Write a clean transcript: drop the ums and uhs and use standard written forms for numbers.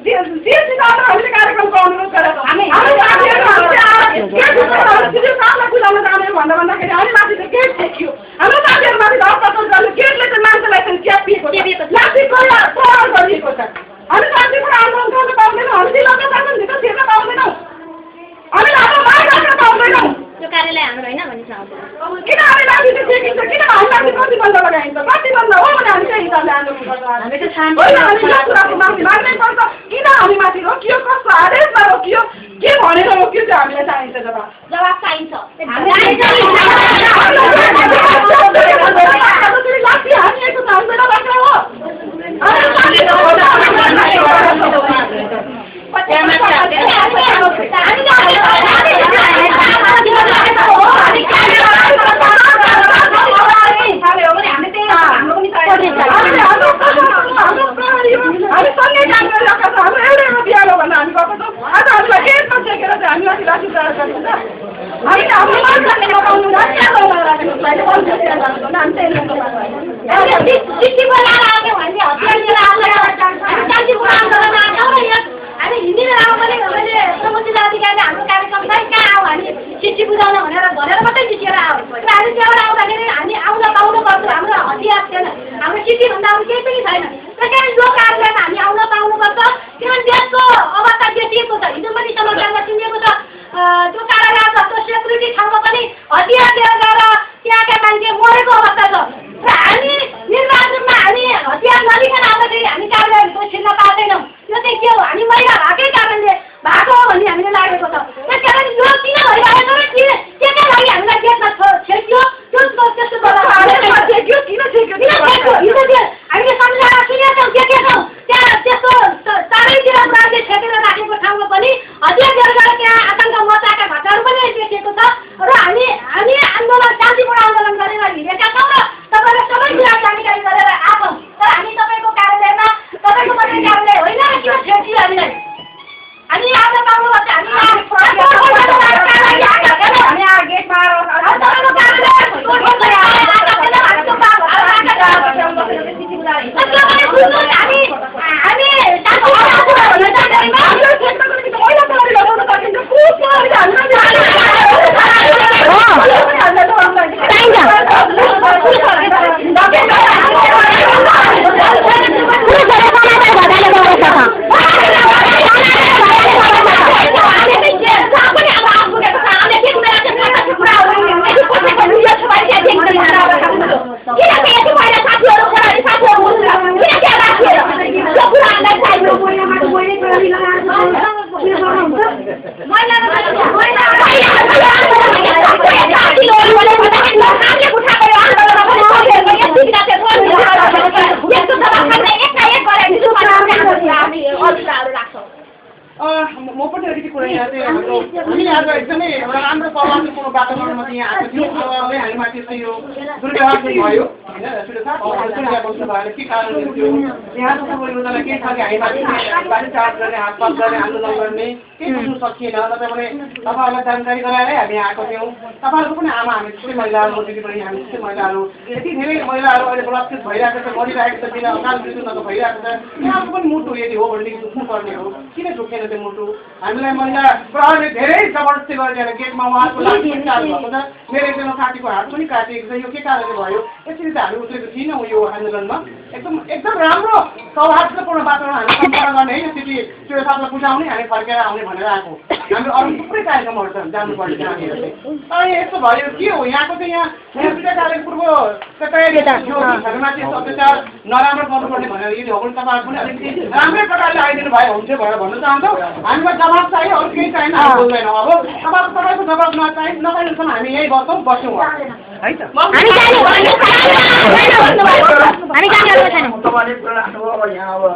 हामीले कार्यक्रमको अनुरोध गरेको हामी भन्दाखेरि हामी माथि त गेट देखियो हाम्रो साथीहरू माथि हस्ताक्षर गर्नु गेटले चाहिँ मान्छेलाई चाहिँ च्यापिएको लाठीको प्रहार गरिएको छ हामी शान्तिपूर्ण आन्दोलन गर्न पाउँदैनौँ हामी जिल्लाका शासनभित्र छिर्न पाउँदैनौँ हामीले हाम्रो माग राख्न पाउँदैनौँ त्यो कार्यालय हाम्रो होइन भनिन्छ किन हामी माथि चाहिँ देखिन्छ किन हामीमाथि प्रतिबन्ध लगाइन्छ प्रतिबन्ध हो भने हामी चाहिँ हिसाबले आन्दोलन गर्न हामी त हामी यो कुराको माथि माग्नै पर्छ किन हामी माथि रोकियो कस्तो आदेशमा रोकियो के भनेर रोकियो चाहिँ हामीलाई चाहिन्छ जवाब चाहिन्छ लाठी हानिएको त हामीलाई मात्र हो चिठी बुझाउन भनेर मात्रै चिठीएर आउँछ हामी त्यहाँबाट आउँदाखेरि हामी आउन पाउनु पर्छ हाम्रो हतियार छैन हाम्रो चिठीभन्दा अरू केही पनि छैन त्यस कारण जो कार्यालयमा हामी आउन पाउनुपर्छ किनभने देशको अवस्था देखिएको छ हिजो पनि समाचारमा सुनिएको छ त्यो कार्यालय जस्तो सेक्युरिटी ठाउँमा पनि हतियार लिएर गएर त्यहाँका मान्छे मरेको अवस्था छ र हामी निर्वाचनमा हामी हतियार नलिकन आउँदाखेरि हामी कार्यालयभित्र छिर्न पाउँदैनौँ यो चाहिँ के हो हामी महिला भएकै कारणले भएको हो भन्ने हामीले लागेको छ त्यस कारण यो किन भइरहेको र के लागि हामीलाई देशमा छेक्यो त्यस्तो हामीले सम्झाएर सुनेछौँ देखेछौँ त्यहाँ त्यस्तो चारैतिर राज्य छेकेर राखेको ठाउँमा पनि हतियार लिएर गएर त्यहाँ आतङ्क मचाएका घटनाहरू पनि देखिएको छ र हामी आन्दोलन शान्तिपूर्ण आन्दोलन गरेर हिँडेका छौँ र तपाईँले सबै कुरा जानकारी गरेर आछौँ तर हामी तपाईँको कार्यालयमा तपाईँको मात्रै कार्यालय होइन किन छेक्यो हामीलाई हामी आउन पाउनुपर्छ हामी गेटमा म पनि अलिकति कुरा यहाँ चाहिँ हामी आज एकदमै एउटा राम्रो सौहार्दपूर्ण वातावरणमा चाहिँ यहाँ आएको थियौँ हामी माथि चाहिँ यो दुर्व्यवहार चाहिँ भयो होइन बस्नु भएर के कारणहरू थियो यहाँ परिवर्तनलाई केही खालको हामी चार्ज गर्ने हातपात गर्ने आन्दोलन गर्ने केही बुझ्नु सकिएन तपाईँहरूलाई जानकारी गराएरै हामी आएको थियौँ तपाईँहरूको पनि आमा हामी त्यस्तै महिलाहरू दिदीबहिनी हामी त्यस्तै महिलाहरू यति धेरै महिलाहरू अहिले बलात्कृत भइरहेको छ मरिरहेको छ किन अकाल मृत्यु नत भइरहेको छ यहाँको पनि मुटु यदि हो भनेदेखि झुक्नुपर्ने हो किन झुकेन त्यो मुटु हामीलाई महिला प्रहरले धेरै जबरजस्ती गरेर गेटमा उहाँको लागि भएको छ मेरो एकजना साथीको हात पनि काटिएको छ यो के कारणले भयो यसरी त हामी उत्रेको छैनौँ यो आन्दोलनमा एकदम राम्रो सौहार्दपूर्ण वातावरण हामी सम्पन्न गर्ने है स्थिति त्यो सबलाई बुझाउने हामी फर्केर आउने भनेर आएको हाम्रो अरू थुप्रै कार्यक्रमहरू छ जानुपर्ने नानीहरू चाहिँ तर यस्तो भयो के हो यहाँको चाहिँ यहाँ कालेबुङको तयारीमाथि यस्तो अत्याचार नराम्रो गर्नुपर्ने भनेर यदि हो भने तपाईँहरू पनि अलिकति राम्रै प्रकारले आइदिनु भयो हुन्थ्यो भनेर भन्न चाहन्छौँ हामीलाई जवाब चाहियो अरू केही चाहिएन हामी बोल्दैनौँ अब तपाईँको जवाब नपाइनसम्म हामी यहीँ बस्छौँ है त तपाईँले कुरा राख्नुभयो अब यहाँ अब